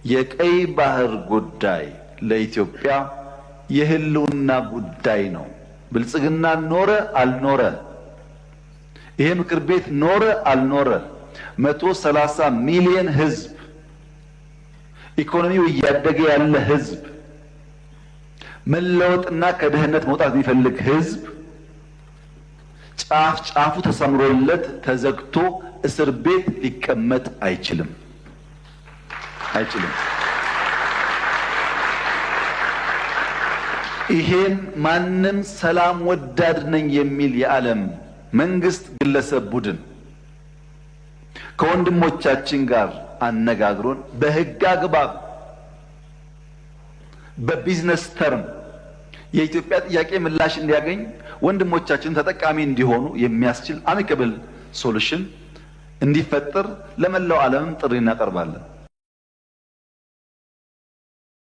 የቀይ ባህር ጉዳይ ለኢትዮጵያ የህልውና ጉዳይ ነው። ብልጽግና ኖረ አልኖረ፣ ይሄ ምክር ቤት ኖረ አልኖረ፣ 130 ሚሊዮን ህዝብ፣ ኢኮኖሚው እያደገ ያለ ህዝብ፣ መለወጥና ከድህነት መውጣት የሚፈልግ ህዝብ ጫፍ ጫፉ ተሰምሮለት ተዘግቶ እስር ቤት ሊቀመጥ አይችልም። ይሄን ማንም ሰላም ወዳድ ነኝ የሚል የዓለም መንግስት፣ ግለሰብ፣ ቡድን ከወንድሞቻችን ጋር አነጋግሮን በህግ አግባብ በቢዝነስ ተርም የኢትዮጵያ ጥያቄ ምላሽ እንዲያገኝ ወንድሞቻችን ተጠቃሚ እንዲሆኑ የሚያስችል አሚካብል ሶሉሽን እንዲፈጠር ለመላው ዓለም ጥሪ እናቀርባለን።